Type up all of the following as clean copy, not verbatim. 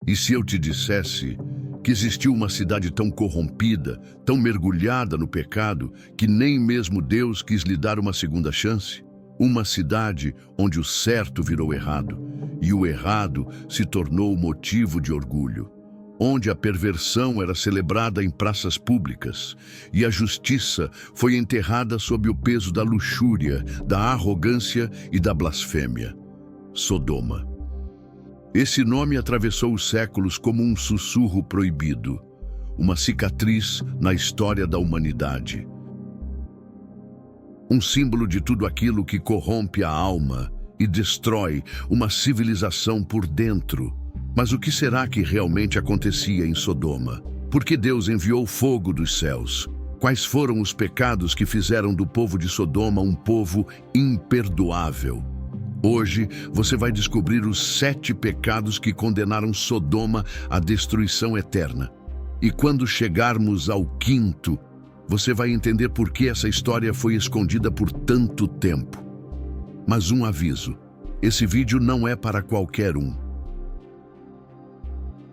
E se eu te dissesse que existiu uma cidade tão corrompida, tão mergulhada no pecado, que nem mesmo Deus quis lhe dar uma segunda chance? Uma cidade onde o certo virou errado e o errado se tornou motivo de orgulho, onde a perversão era celebrada em praças públicas e a justiça foi enterrada sob o peso da luxúria, da arrogância e da blasfêmia. Sodoma. Esse nome atravessou os séculos como um sussurro proibido, uma cicatriz na história da humanidade. Um símbolo de tudo aquilo que corrompe a alma e destrói uma civilização por dentro. Mas o que será que realmente acontecia em Sodoma? Por que Deus enviou fogo dos céus? Quais foram os pecados que fizeram do povo de Sodoma um povo imperdoável? Hoje você vai descobrir os 7 pecados que condenaram Sodoma à destruição eterna. E quando chegarmos ao 5º, você vai entender por que essa história foi escondida por tanto tempo. Mas um aviso: esse vídeo não é para qualquer um.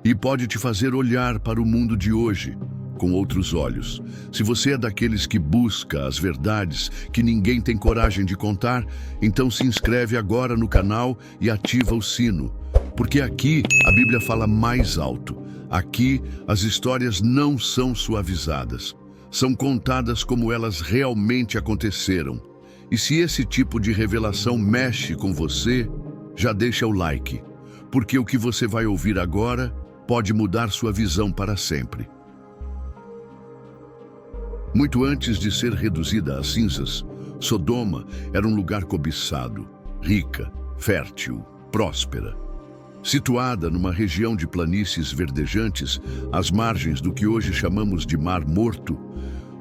E pode te fazer olhar para o mundo de hoje com outros olhos. Se você é daqueles que busca as verdades que ninguém tem coragem de contar, então se inscreve agora no canal e ativa o sino, porque aqui a Bíblia fala mais alto. Aqui as histórias não são suavizadas, são contadas como elas realmente aconteceram. E se esse tipo de revelação mexe com você, já deixa o like, porque o que você vai ouvir agora pode mudar sua visão para sempre. Muito antes de ser reduzida a cinzas, Sodoma era um lugar cobiçado, rica, fértil, próspera. Situada numa região de planícies verdejantes, às margens do que hoje chamamos de Mar Morto,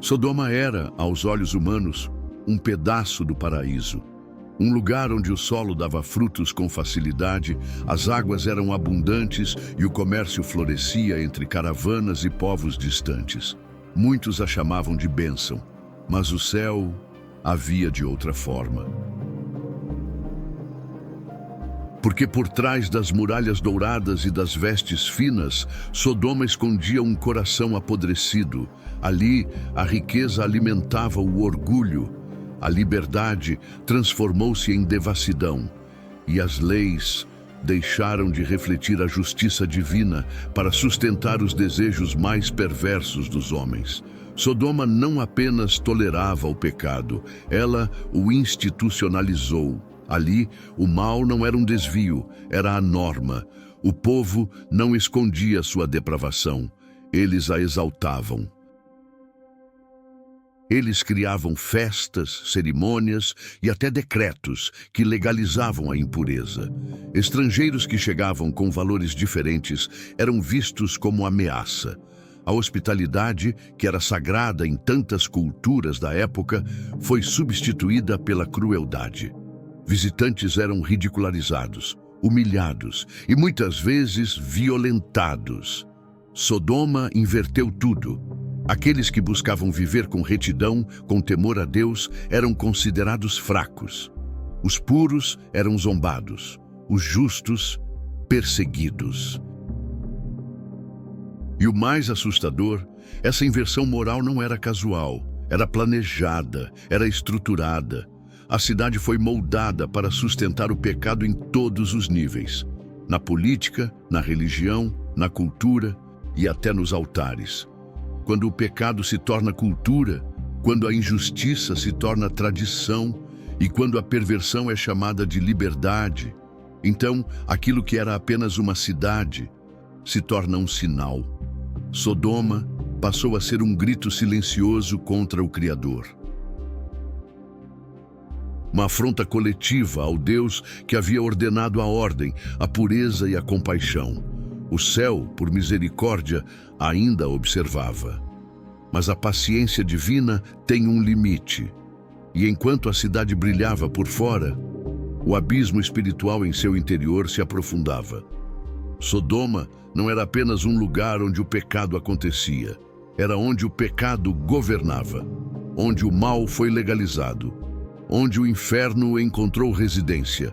Sodoma era, aos olhos humanos, um pedaço do paraíso. Um lugar onde o solo dava frutos com facilidade, as águas eram abundantes e o comércio florescia entre caravanas e povos distantes. Muitos a chamavam de bênção, mas o céu havia de outra forma. Porque por trás das muralhas douradas e das vestes finas, Sodoma escondia um coração apodrecido. Ali, a riqueza alimentava o orgulho, a liberdade transformou-se em devassidão, e as leis deixaram de refletir a justiça divina para sustentar os desejos mais perversos dos homens. Sodoma não apenas tolerava o pecado, ela o institucionalizou. Ali, o mal não era um desvio, era a norma. O povo não escondia sua depravação, eles a exaltavam. Eles criavam festas, cerimônias e até decretos que legalizavam a impureza. Estrangeiros que chegavam com valores diferentes eram vistos como ameaça. A hospitalidade, que era sagrada em tantas culturas da época, foi substituída pela crueldade. Visitantes eram ridicularizados, humilhados e muitas vezes violentados. Sodoma inverteu tudo. Aqueles que buscavam viver com retidão, com temor a Deus, eram considerados fracos. Os puros eram zombados, os justos, perseguidos. E o mais assustador, essa inversão moral não era casual, era planejada, era estruturada. A cidade foi moldada para sustentar o pecado em todos os níveis, na política, na religião, na cultura e até nos altares. Quando o pecado se torna cultura, quando a injustiça se torna tradição e quando a perversão é chamada de liberdade, então aquilo que era apenas uma cidade se torna um sinal. Sodoma passou a ser um grito silencioso contra o Criador. Uma afronta coletiva ao Deus que havia ordenado a ordem, a pureza e a compaixão. O céu, por misericórdia, ainda observava. Mas a paciência divina tem um limite. E enquanto a cidade brilhava por fora, o abismo espiritual em seu interior se aprofundava. Sodoma não era apenas um lugar onde o pecado acontecia. Era onde o pecado governava, onde o mal foi legalizado, onde o inferno encontrou residência,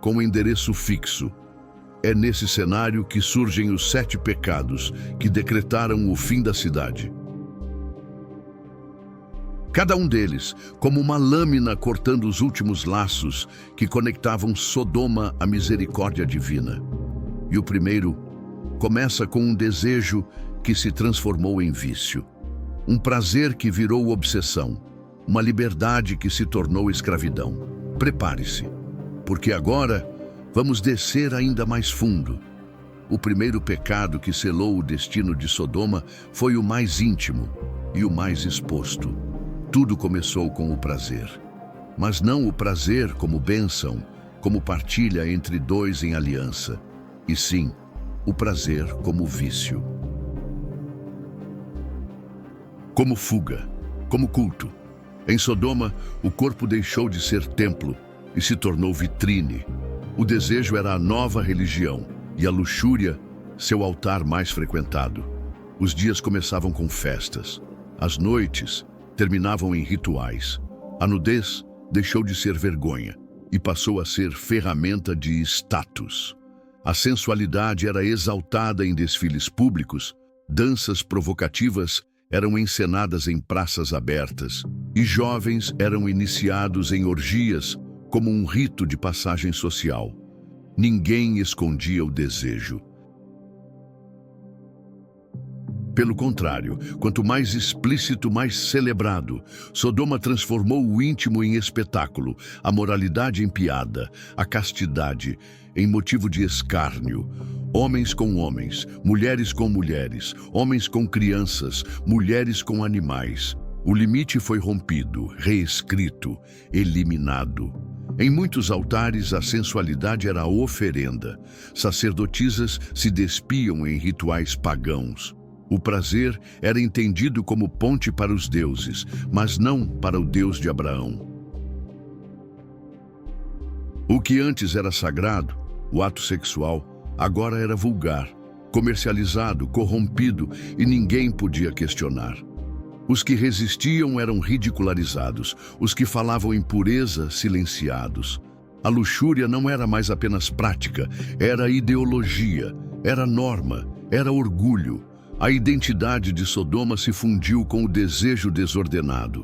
com endereço fixo. É nesse cenário que surgem os 7 pecados que decretaram o fim da cidade. Cada um deles, como uma lâmina cortando os últimos laços que conectavam Sodoma à misericórdia divina. E o primeiro começa com um desejo que se transformou em vício, um prazer que virou obsessão, uma liberdade que se tornou escravidão. Prepare-se, porque agora vamos descer ainda mais fundo. O primeiro pecado que selou o destino de Sodoma foi o mais íntimo e o mais exposto. Tudo começou com o prazer, mas não o prazer como bênção, como partilha entre dois em aliança, e sim, o prazer como vício. Como fuga, como culto. Em Sodoma, o corpo deixou de ser templo e se tornou vitrine. O desejo era a nova religião e a luxúria, seu altar mais frequentado. Os dias começavam com festas. As noites terminavam em rituais. A nudez deixou de ser vergonha e passou a ser ferramenta de status. A sensualidade era exaltada em desfiles públicos, danças provocativas eram encenadas em praças abertas e jovens eram iniciados em orgias como um rito de passagem social. Ninguém escondia o desejo. Pelo contrário, quanto mais explícito, mais celebrado. Sodoma transformou o íntimo em espetáculo, a moralidade em piada, a castidade em motivo de escárnio. Homens com homens, mulheres com mulheres, homens com crianças, mulheres com animais. O limite foi rompido, reescrito, eliminado. Em muitos altares, a sensualidade era a oferenda. Sacerdotisas se despiam em rituais pagãos. O prazer era entendido como ponte para os deuses, mas não para o Deus de Abraão. O que antes era sagrado, o ato sexual, agora era vulgar, comercializado, corrompido e ninguém podia questionar. Os que resistiam eram ridicularizados, os que falavam em pureza, silenciados. A luxúria não era mais apenas prática, era ideologia, era norma, era orgulho. A identidade de Sodoma se fundiu com o desejo desordenado.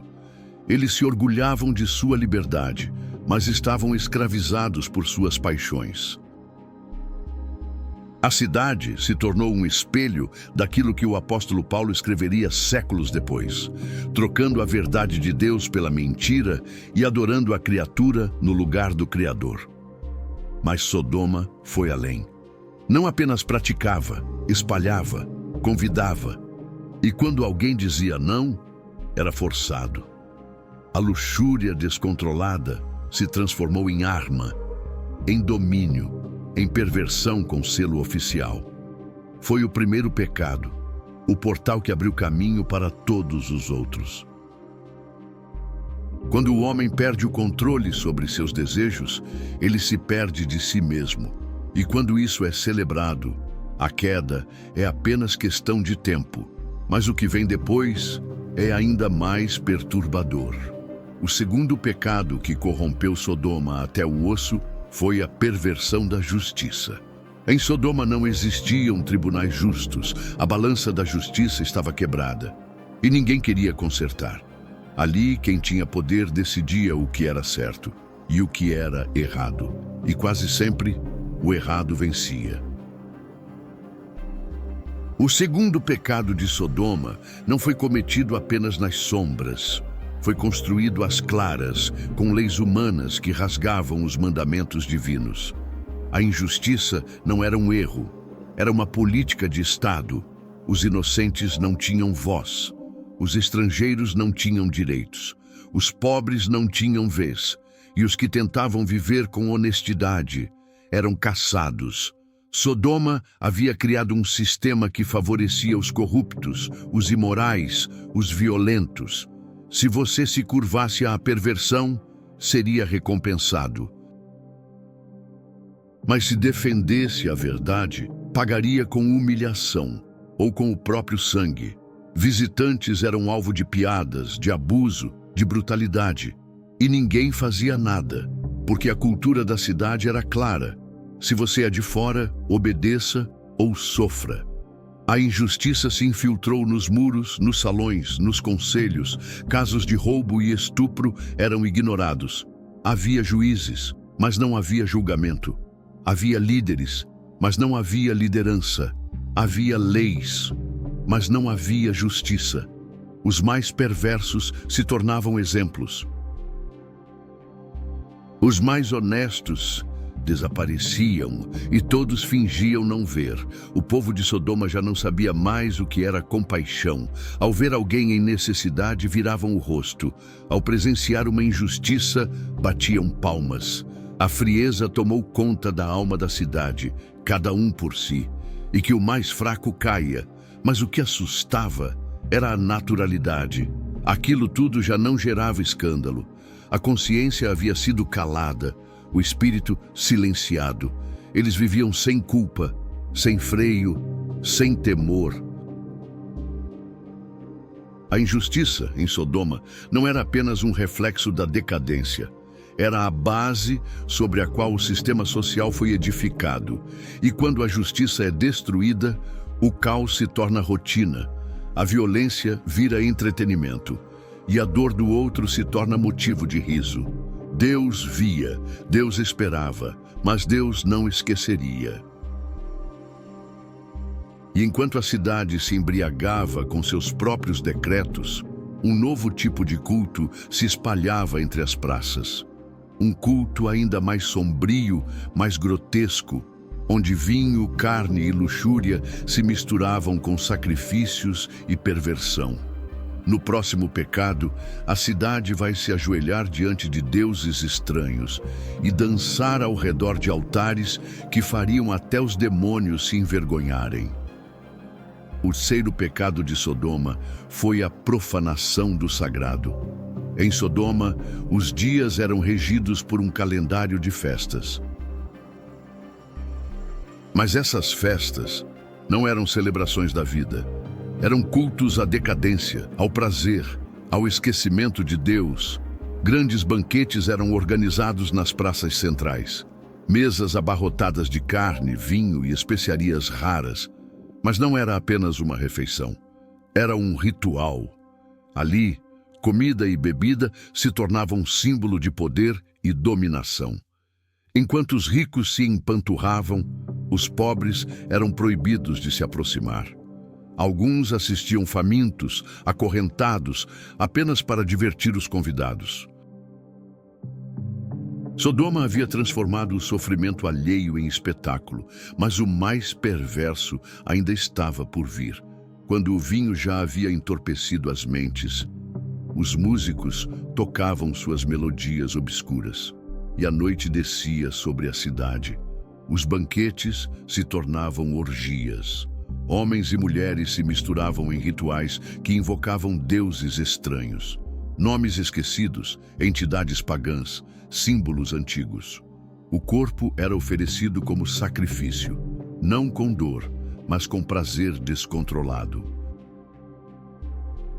Eles se orgulhavam de sua liberdade, mas estavam escravizados por suas paixões. A cidade se tornou um espelho daquilo que o apóstolo Paulo escreveria séculos depois, trocando a verdade de Deus pela mentira e adorando a criatura no lugar do Criador. Mas Sodoma foi além. Não apenas praticava, espalhava, convidava. E quando alguém dizia não, era forçado. A luxúria descontrolada se transformou em arma, em domínio, em perversão com selo oficial. Foi o primeiro pecado, o portal que abriu caminho para todos os outros. Quando o homem perde o controle sobre seus desejos, ele se perde de si mesmo. E quando isso é celebrado, a queda é apenas questão de tempo. Mas o que vem depois é ainda mais perturbador. O segundo pecado que corrompeu Sodoma até o osso foi a perversão da justiça. Em Sodoma não existiam tribunais justos, a balança da justiça estava quebrada e ninguém queria consertar. Ali, quem tinha poder decidia o que era certo e o que era errado, e quase sempre o errado vencia. O segundo pecado de Sodoma não foi cometido apenas nas sombras. Foi construído às claras, com leis humanas que rasgavam os mandamentos divinos. A injustiça não era um erro, era uma política de Estado. Os inocentes não tinham voz, os estrangeiros não tinham direitos, os pobres não tinham vez, e os que tentavam viver com honestidade eram caçados. Sodoma havia criado um sistema que favorecia os corruptos, os imorais, os violentos. Se você se curvasse à perversão, seria recompensado. Mas se defendesse a verdade, pagaria com humilhação ou com o próprio sangue. Visitantes eram alvo de piadas, de abuso, de brutalidade. E ninguém fazia nada, porque a cultura da cidade era clara. Se você é de fora, obedeça ou sofra. A injustiça se infiltrou nos muros, nos salões, nos conselhos. Casos de roubo e estupro eram ignorados. Havia juízes, mas não havia julgamento. Havia líderes, mas não havia liderança. Havia leis, mas não havia justiça. Os mais perversos se tornavam exemplos. Os mais honestos desapareciam e todos fingiam não ver. O povo de Sodoma já não sabia mais o que era compaixão. Ao ver alguém em necessidade, viravam o rosto. Ao presenciar uma injustiça, batiam palmas. A frieza tomou conta da alma da cidade, cada um por si, e que o mais fraco caia. Mas o que assustava era a naturalidade. Aquilo tudo já não gerava escândalo. A consciência havia sido calada, o espírito silenciado. Eles viviam sem culpa, sem freio, sem temor. A injustiça em Sodoma não era apenas um reflexo da decadência. Era a base sobre a qual o sistema social foi edificado. E quando a justiça é destruída, o caos se torna rotina. A violência vira entretenimento. E a dor do outro se torna motivo de riso. Deus via, Deus esperava, mas Deus não esqueceria. E enquanto a cidade se embriagava com seus próprios decretos, um novo tipo de culto se espalhava entre as praças. Um culto ainda mais sombrio, mais grotesco, onde vinho, carne e luxúria se misturavam com sacrifícios e perversão. No próximo pecado, a cidade vai se ajoelhar diante de deuses estranhos e dançar ao redor de altares que fariam até os demônios se envergonharem. O terceiro pecado de Sodoma foi a profanação do sagrado. Em Sodoma, os dias eram regidos por um calendário de festas. Mas essas festas não eram celebrações da vida. Eram cultos à decadência, ao prazer, ao esquecimento de Deus. Grandes banquetes eram organizados nas praças centrais. Mesas abarrotadas de carne, vinho e especiarias raras. Mas não era apenas uma refeição. Era um ritual. Ali, comida e bebida se tornavam símbolo de poder e dominação. Enquanto os ricos se empanturravam, os pobres eram proibidos de se aproximar. Alguns assistiam famintos, acorrentados, apenas para divertir os convidados. Sodoma havia transformado o sofrimento alheio em espetáculo, mas o mais perverso ainda estava por vir. Quando o vinho já havia entorpecido as mentes, os músicos tocavam suas melodias obscuras, e a noite descia sobre a cidade. Os banquetes se tornavam orgias. Homens e mulheres se misturavam em rituais que invocavam deuses estranhos. Nomes esquecidos, entidades pagãs, símbolos antigos. O corpo era oferecido como sacrifício, não com dor, mas com prazer descontrolado.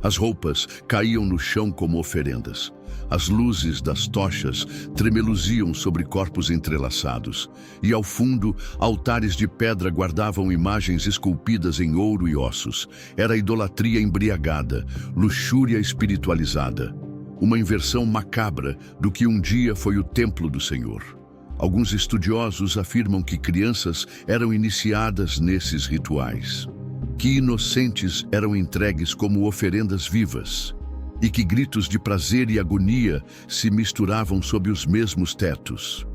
As roupas caíam no chão como oferendas. As luzes das tochas tremeluziam sobre corpos entrelaçados. E ao fundo, altares de pedra guardavam imagens esculpidas em ouro e ossos. Era idolatria embriagada, luxúria espiritualizada. Uma inversão macabra do que um dia foi o templo do Senhor. Alguns estudiosos afirmam que crianças eram iniciadas nesses rituais, que inocentes eram entregues como oferendas vivas, e que gritos de prazer e agonia se misturavam sob os mesmos tetos.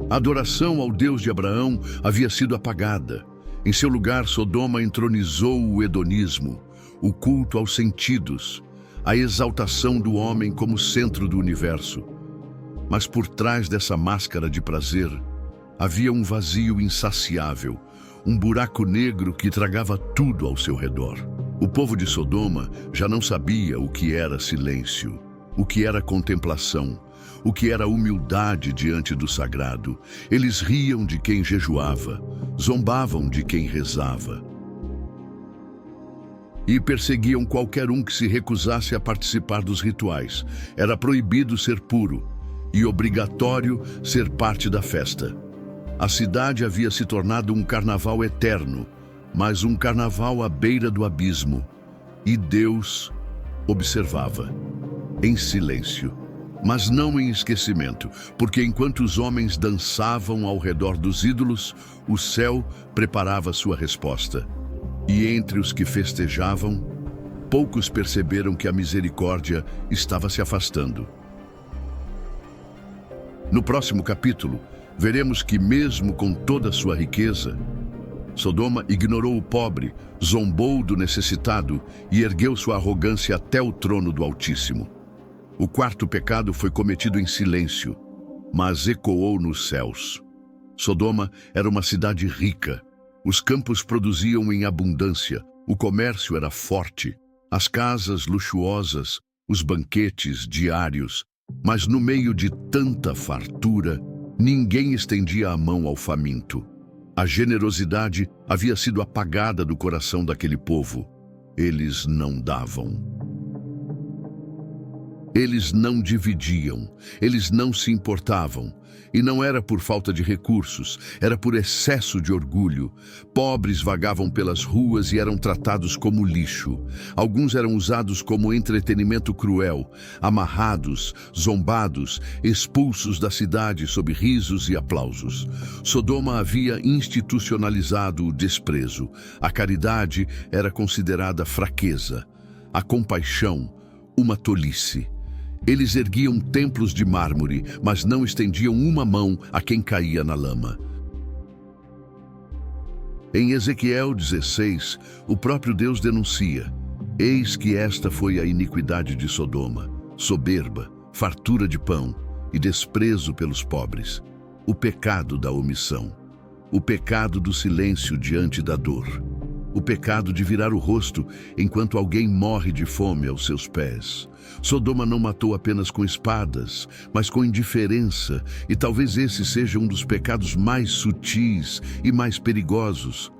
A adoração ao Deus de Abraão havia sido apagada. Em seu lugar, Sodoma entronizou o hedonismo, o culto aos sentidos, a exaltação do homem como centro do universo. Mas por trás dessa máscara de prazer, havia um vazio insaciável, um buraco negro que tragava tudo ao seu redor. O povo de Sodoma já não sabia o que era silêncio, o que era contemplação, o que era humildade diante do sagrado. Eles riam de quem jejuava, zombavam de quem rezava e perseguiam qualquer um que se recusasse a participar dos rituais. Era proibido ser puro. e obrigatório ser parte da festa. A cidade havia se tornado um carnaval eterno, mas um carnaval à beira do abismo. E Deus observava, em silêncio, mas não em esquecimento, porque enquanto os homens dançavam ao redor dos ídolos, o céu preparava sua resposta. E entre os que festejavam, poucos perceberam que a misericórdia estava se afastando. No próximo capítulo, veremos que mesmo com toda a sua riqueza, Sodoma ignorou o pobre, zombou do necessitado e ergueu sua arrogância até o trono do Altíssimo. O quarto pecado foi cometido em silêncio, mas ecoou nos céus. Sodoma era uma cidade rica. Os campos produziam em abundância, o comércio era forte, as casas luxuosas, os banquetes diários. Mas no meio de tanta fartura, ninguém estendia a mão ao faminto. A generosidade havia sido apagada do coração daquele povo. Eles não davam. Eles não dividiam, eles não se importavam. E não era por falta de recursos, era por excesso de orgulho. Pobres vagavam pelas ruas e eram tratados como lixo. Alguns eram usados como entretenimento cruel, amarrados, zombados, expulsos da cidade sob risos e aplausos. Sodoma havia institucionalizado o desprezo. A caridade era considerada fraqueza, a compaixão, uma tolice. Eles erguiam templos de mármore, mas não estendiam uma mão a quem caía na lama. Em Ezequiel 16, o próprio Deus denuncia: eis que esta foi a iniquidade de Sodoma, soberba, fartura de pão e desprezo pelos pobres, o pecado da omissão, o pecado do silêncio diante da dor, o pecado de virar o rosto enquanto alguém morre de fome aos seus pés. Sodoma não matou apenas com espadas, mas com indiferença, e talvez esse seja um dos pecados mais sutis e mais perigosos,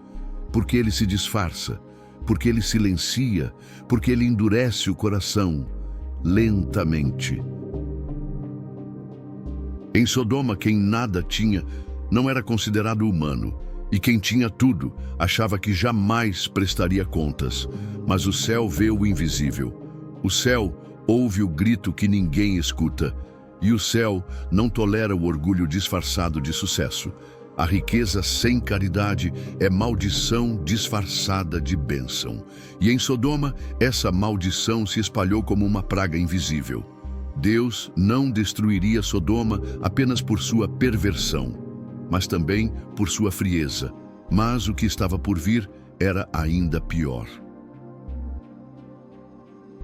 porque ele se disfarça, porque ele silencia, porque ele endurece o coração, lentamente. Em Sodoma, quem nada tinha não era considerado humano, e quem tinha tudo achava que jamais prestaria contas. Mas o céu vê o invisível. O céu ouve o grito que ninguém escuta. E o céu não tolera o orgulho disfarçado de sucesso. A riqueza sem caridade é maldição disfarçada de bênção. E em Sodoma, essa maldição se espalhou como uma praga invisível. Deus não destruiria Sodoma apenas por sua perversão, mas também por sua frieza. Mas o que estava por vir era ainda pior.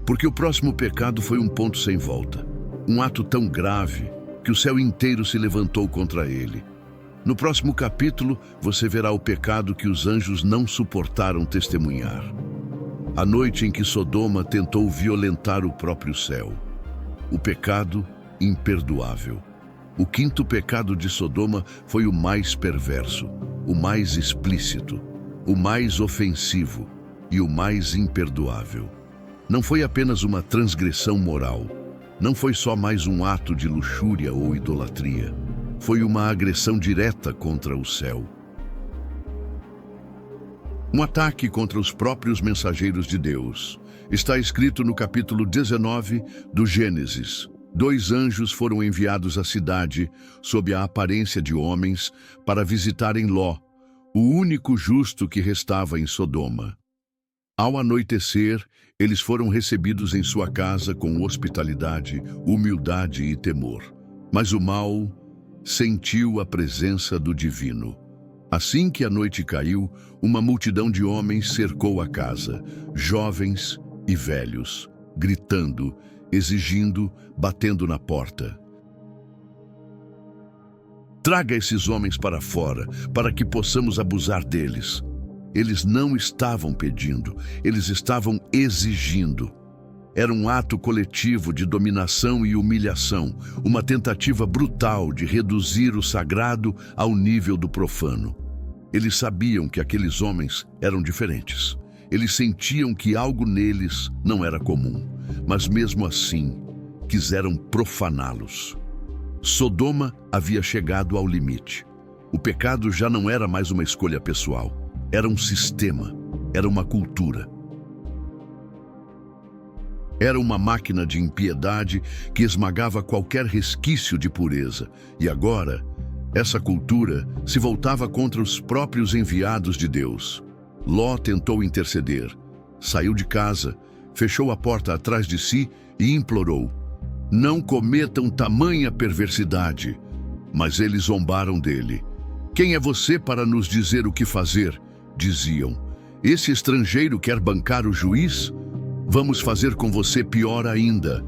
Porque o próximo pecado foi um ponto sem volta. Um ato tão grave que o céu inteiro se levantou contra ele. No próximo capítulo, você verá o pecado que os anjos não suportaram testemunhar. A noite em que Sodoma tentou violentar o próprio céu. O pecado imperdoável. O quinto pecado de Sodoma foi o mais perverso, o mais explícito, o mais ofensivo e o mais imperdoável. Não foi apenas uma transgressão moral, não foi só mais um ato de luxúria ou idolatria. Foi uma agressão direta contra o céu. Um ataque contra os próprios mensageiros de Deus. Está escrito no capítulo 19 do Gênesis. 2 anjos foram enviados à cidade sob a aparência de homens para visitarem Ló, o único justo que restava em Sodoma. Ao anoitecer, eles foram recebidos em sua casa com hospitalidade, humildade e temor. Mas o mal sentiu a presença do divino. Assim que a noite caiu, uma multidão de homens cercou a casa, jovens e velhos, gritando, exigindo, batendo na porta. Traga esses homens para fora, para que possamos abusar deles. Eles não estavam pedindo, eles estavam exigindo. Era um ato coletivo de dominação e humilhação, uma tentativa brutal de reduzir o sagrado ao nível do profano. Eles sabiam que aqueles homens eram diferentes. Eles sentiam que algo neles não era comum, mas mesmo assim quiseram profaná-los. Sodoma havia chegado ao limite. O pecado já não era mais uma escolha pessoal. Era um sistema, era uma cultura. Era uma máquina de impiedade que esmagava qualquer resquício de pureza. E agora, essa cultura se voltava contra os próprios enviados de Deus. Ló tentou interceder, saiu de casa, fechou a porta atrás de si e implorou: não cometam tamanha perversidade. Mas eles zombaram dele. Quem é você para nos dizer o que fazer? Diziam. Esse estrangeiro quer bancar o juiz? Vamos fazer com você pior ainda.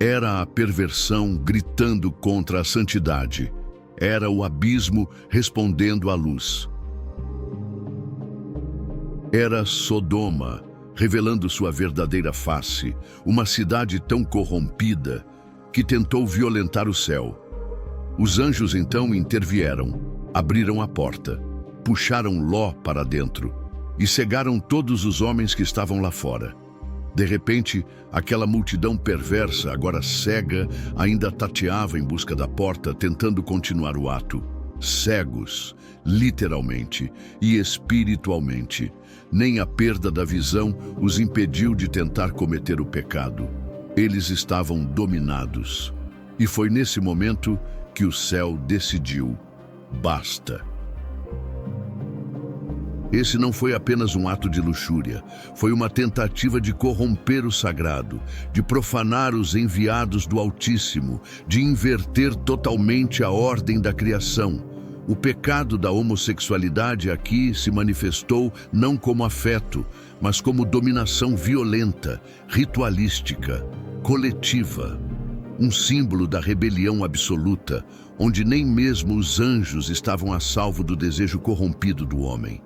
Era a perversão gritando contra a santidade. Era o abismo respondendo à luz. Era Sodoma, revelando sua verdadeira face, uma cidade tão corrompida que tentou violentar o céu. Os anjos então intervieram, abriram a porta, puxaram Ló para dentro e cegaram todos os homens que estavam lá fora. De repente, aquela multidão perversa, agora cega, ainda tateava em busca da porta, tentando continuar o ato. Cegos, literalmente e espiritualmente. Nem a perda da visão os impediu de tentar cometer o pecado. Eles estavam dominados. E foi nesse momento que o céu decidiu: basta. Esse não foi apenas um ato de luxúria, foi uma tentativa de corromper o sagrado, de profanar os enviados do Altíssimo, de inverter totalmente a ordem da criação. O pecado da homossexualidade aqui se manifestou não como afeto, mas como dominação violenta, ritualística, coletiva. Um símbolo da rebelião absoluta, onde nem mesmo os anjos estavam a salvo do desejo corrompido do homem.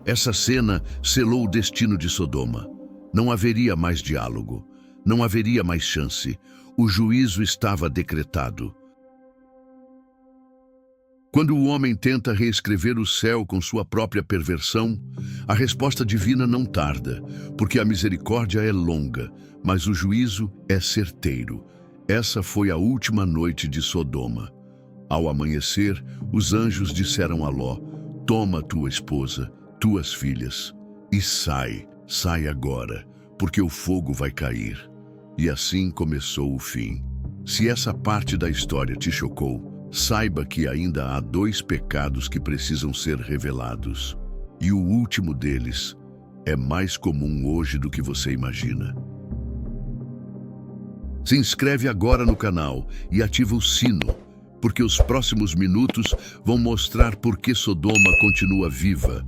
Essa cena selou o destino de Sodoma. Não haveria mais diálogo, não haveria mais chance. O juízo estava decretado. Quando o homem tenta reescrever o céu com sua própria perversão, a resposta divina não tarda, porque a misericórdia é longa, mas o juízo é certeiro. Essa foi a última noite de Sodoma. Ao amanhecer, os anjos disseram a Ló: toma tua esposa, tuas filhas, e sai agora, porque o fogo vai cair. E assim começou o fim. Se essa parte da história te chocou, saiba que ainda há 2 pecados que precisam ser revelados. E o último deles é mais comum hoje do que você imagina. Se inscreve agora no canal e ativa o sino, porque os próximos minutos vão mostrar por que Sodoma continua viva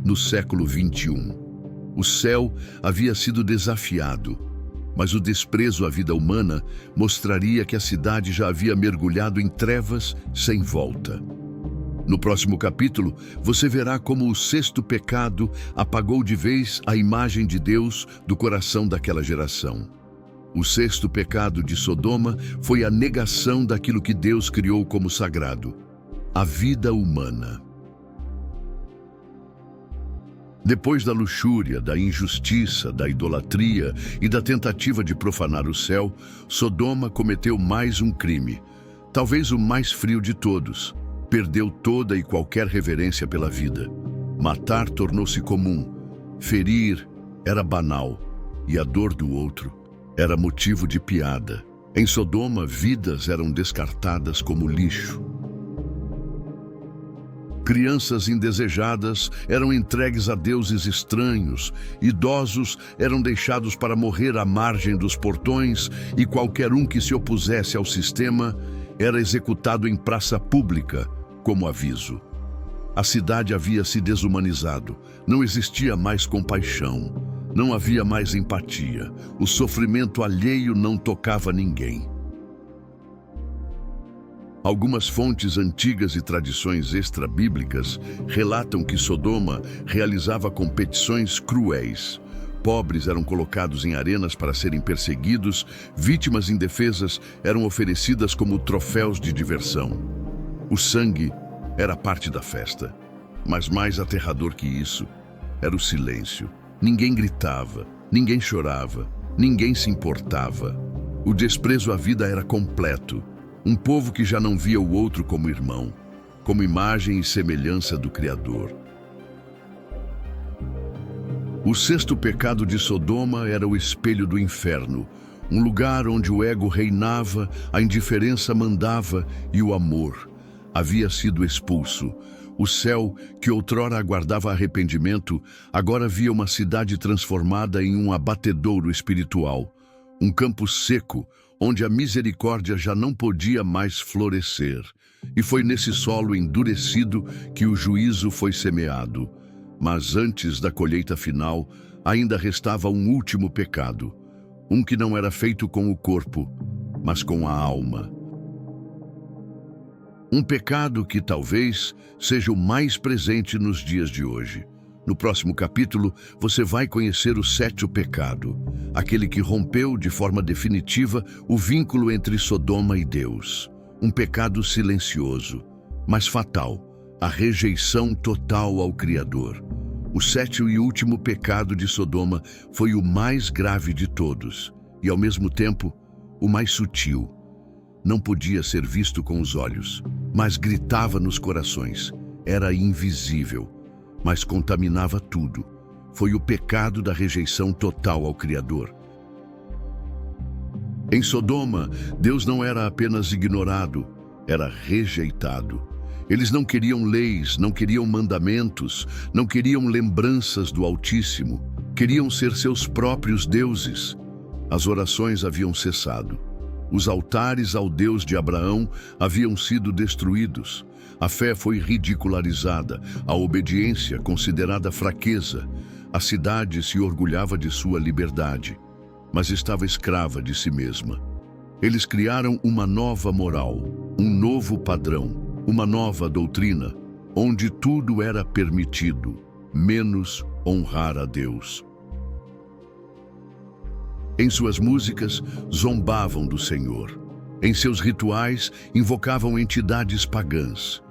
no século 21. O céu havia sido desafiado, mas o desprezo à vida humana mostraria que a cidade já havia mergulhado em trevas sem volta. No próximo capítulo, você verá como o 6º pecado apagou de vez a imagem de Deus do coração daquela geração. O 6º pecado de Sodoma foi a negação daquilo que Deus criou como sagrado: a vida humana. Depois da luxúria, da injustiça, da idolatria e da tentativa de profanar o céu, Sodoma cometeu mais um crime, talvez o mais frio de todos. Perdeu toda e qualquer reverência pela vida. Matar tornou-se comum, ferir era banal e a dor do outro era motivo de piada. Em Sodoma, vidas eram descartadas como lixo. Crianças indesejadas eram entregues a deuses estranhos, idosos eram deixados para morrer à margem dos portões e qualquer um que se opusesse ao sistema era executado em praça pública como aviso. A cidade havia se desumanizado, não existia mais compaixão, não havia mais empatia, o sofrimento alheio não tocava ninguém. Algumas fontes antigas e tradições extra-bíblicas relatam que Sodoma realizava competições cruéis. Pobres eram colocados em arenas para serem perseguidos, vítimas indefesas eram oferecidas como troféus de diversão. O sangue era parte da festa, mas mais aterrador que isso era o silêncio. Ninguém gritava, ninguém chorava, ninguém se importava. O desprezo à vida era completo. Um povo que já não via o outro como irmão, como imagem e semelhança do Criador. O sexto pecado de Sodoma era o espelho do inferno, um lugar onde o ego reinava, a indiferença mandava e o amor havia sido expulso. O céu, que outrora aguardava arrependimento, agora via uma cidade transformada em um abatedouro espiritual, um campo seco, onde a misericórdia já não podia mais florescer. E foi nesse solo endurecido que o juízo foi semeado. Mas antes da colheita final, ainda restava um último pecado, um que não era feito com o corpo, mas com a alma. Um pecado que talvez seja o mais presente nos dias de hoje. No próximo capítulo, você vai conhecer o sétimo pecado, aquele que rompeu de forma definitiva o vínculo entre Sodoma e Deus. Um pecado silencioso, mas fatal, a rejeição total ao Criador. O sétimo e último pecado de Sodoma foi o mais grave de todos, e ao mesmo tempo, o mais sutil. Não podia ser visto com os olhos, mas gritava nos corações. Era invisível, mas contaminava tudo. Foi o pecado da rejeição total ao Criador. Em Sodoma, Deus não era apenas ignorado, era rejeitado. Eles não queriam leis, não queriam mandamentos, não queriam lembranças do Altíssimo. Queriam ser seus próprios deuses. As orações haviam cessado. Os altares ao Deus de Abraão haviam sido destruídos. A fé foi ridicularizada, a obediência considerada fraqueza. A cidade se orgulhava de sua liberdade, mas estava escrava de si mesma. Eles criaram uma nova moral, um novo padrão, uma nova doutrina, onde tudo era permitido, menos honrar a Deus. Em suas músicas, zombavam do Senhor. Em seus rituais, invocavam entidades pagãs.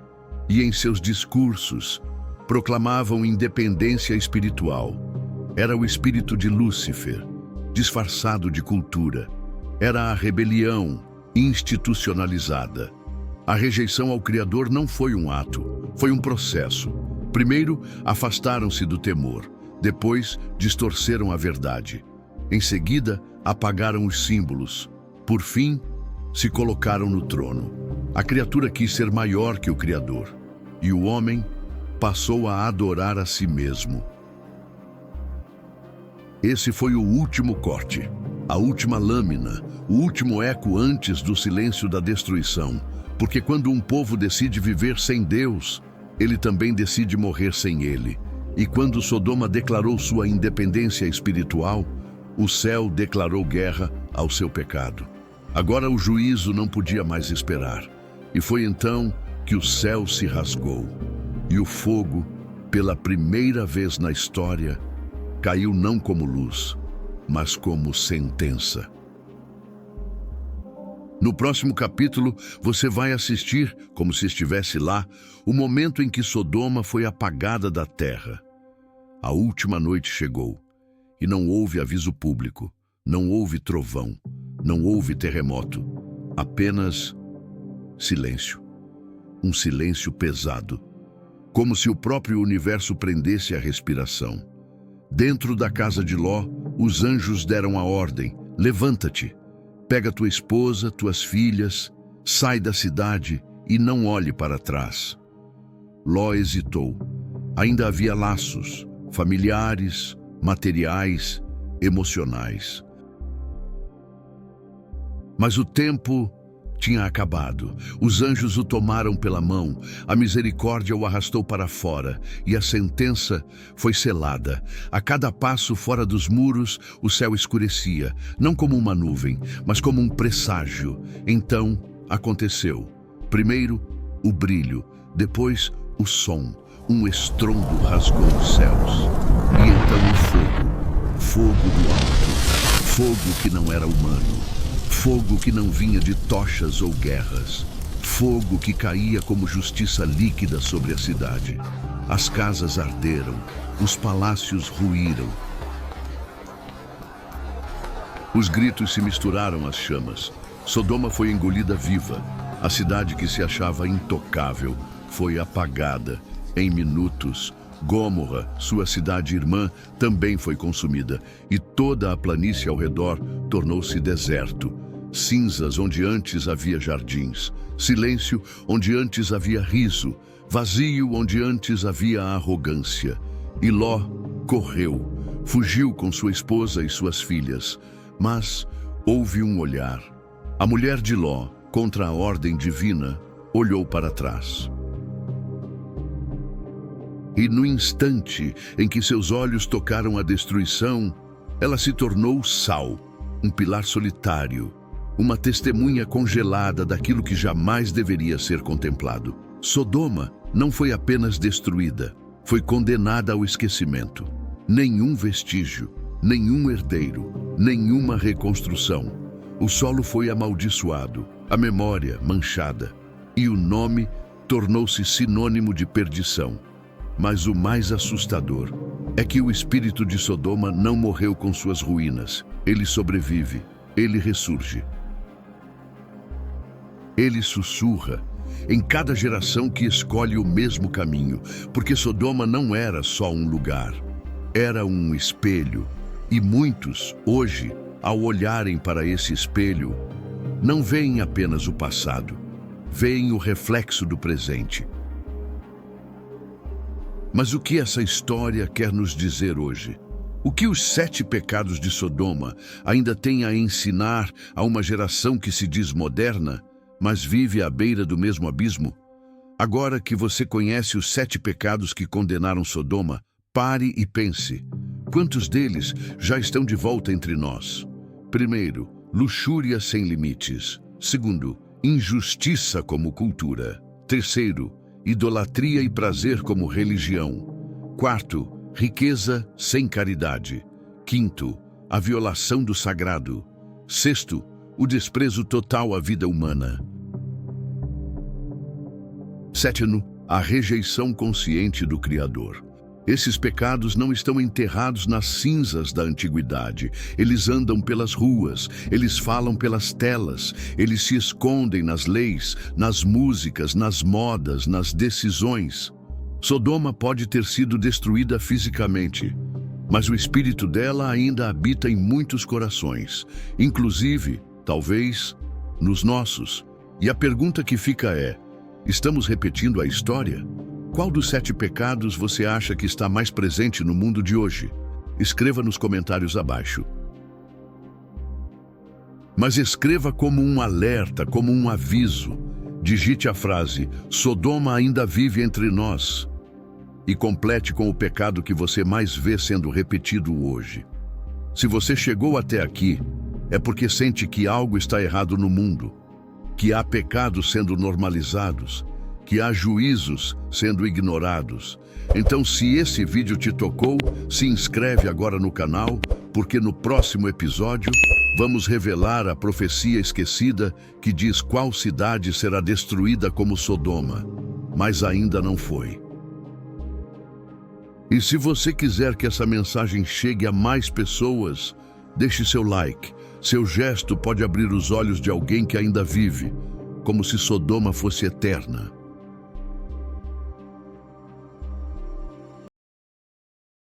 E em seus discursos, proclamavam independência espiritual. Era o espírito de Lúcifer, disfarçado de cultura. Era a rebelião institucionalizada. A rejeição ao Criador não foi um ato, foi um processo. Primeiro, afastaram-se do temor. Depois, distorceram a verdade. Em seguida, apagaram os símbolos. Por fim, se colocaram no trono. A criatura quis ser maior que o Criador, e o homem passou a adorar a si mesmo. Esse foi o último corte, a última lâmina, o último eco antes do silêncio da destruição. Porque quando um povo decide viver sem Deus, ele também decide morrer sem ele. E quando Sodoma declarou sua independência espiritual, o céu declarou guerra ao seu pecado. Agora o juízo não podia mais esperar. E foi então que o céu se rasgou. E o fogo, pela primeira vez na história, caiu não como luz, mas como sentença. No próximo capítulo, você vai assistir, como se estivesse lá, o momento em que Sodoma foi apagada da terra. A última noite chegou. E não houve aviso público, não houve trovão, não houve terremoto, apenas silêncio. Um silêncio pesado, como se o próprio universo prendesse a respiração. Dentro da casa de Ló, os anjos deram a ordem: levanta-te, pega tua esposa, tuas filhas, sai da cidade e não olhe para trás. Ló hesitou. Ainda havia laços, familiares, materiais, emocionais. Mas o tempo tinha acabado. Os anjos o tomaram pela mão, a misericórdia o arrastou para fora, e a sentença foi selada. A cada passo fora dos muros, o céu escurecia, não como uma nuvem, mas como um presságio. Então, aconteceu. Primeiro, o brilho, depois, o som. Um estrondo rasgou os céus. E então o fogo, fogo do alto, fogo que não era humano, fogo que não vinha de tochas ou guerras, fogo que caía como justiça líquida sobre a cidade. As casas arderam, os palácios ruíram. Os gritos se misturaram às chamas. Sodoma foi engolida viva. A cidade que se achava intocável foi apagada em minutos. Gômorra, sua cidade irmã, também foi consumida, e toda a planície ao redor tornou-se deserto. Cinzas onde antes havia jardins, silêncio onde antes havia riso, vazio onde antes havia arrogância. E Ló correu, fugiu com sua esposa e suas filhas, mas houve um olhar. A mulher de Ló, contra a ordem divina, olhou para trás. E no instante em que seus olhos tocaram a destruição, ela se tornou sal, um pilar solitário, uma testemunha congelada daquilo que jamais deveria ser contemplado. Sodoma não foi apenas destruída, foi condenada ao esquecimento. Nenhum vestígio, nenhum herdeiro, nenhuma reconstrução. O solo foi amaldiçoado, a memória manchada, e o nome tornou-se sinônimo de perdição. Mas o mais assustador é que o espírito de Sodoma não morreu com suas ruínas. Ele sobrevive, ele ressurge. Ele sussurra em cada geração que escolhe o mesmo caminho, porque Sodoma não era só um lugar, era um espelho. E muitos, hoje, ao olharem para esse espelho, não veem apenas o passado, veem o reflexo do presente. Mas o que essa história quer nos dizer hoje? O que os 7 pecados de Sodoma ainda têm a ensinar a uma geração que se diz moderna, mas vive à beira do mesmo abismo? Agora que você conhece os 7 pecados que condenaram Sodoma, pare e pense. Quantos deles já estão de volta entre nós? Primeiro, luxúria sem limites. Segundo, injustiça como cultura. Terceiro, idolatria e prazer como religião. Quarto, riqueza sem caridade. Quinto, a violação do sagrado. Sexto, o desprezo total à vida humana. Sétimo, a rejeição consciente do Criador. Esses pecados não estão enterrados nas cinzas da antiguidade. Eles andam pelas ruas, eles falam pelas telas, eles se escondem nas leis, nas músicas, nas modas, nas decisões. Sodoma pode ter sido destruída fisicamente, mas o espírito dela ainda habita em muitos corações, inclusive, talvez, nos nossos. E a pergunta que fica é: estamos repetindo a história? Qual dos 7 pecados você acha que está mais presente no mundo de hoje? Escreva nos comentários abaixo. Mas escreva como um alerta, como um aviso. Digite a frase: Sodoma ainda vive entre nós. E complete com o pecado que você mais vê sendo repetido hoje. Se você chegou até aqui, é porque sente que algo está errado no mundo, que há pecados sendo normalizados, que há juízos sendo ignorados. Então, se esse vídeo te tocou, se inscreve agora no canal, porque no próximo episódio vamos revelar a profecia esquecida que diz qual cidade será destruída como Sodoma, mas ainda não foi. E se você quiser que essa mensagem chegue a mais pessoas, deixe seu like. Seu gesto pode abrir os olhos de alguém que ainda vive, como se Sodoma fosse eterna.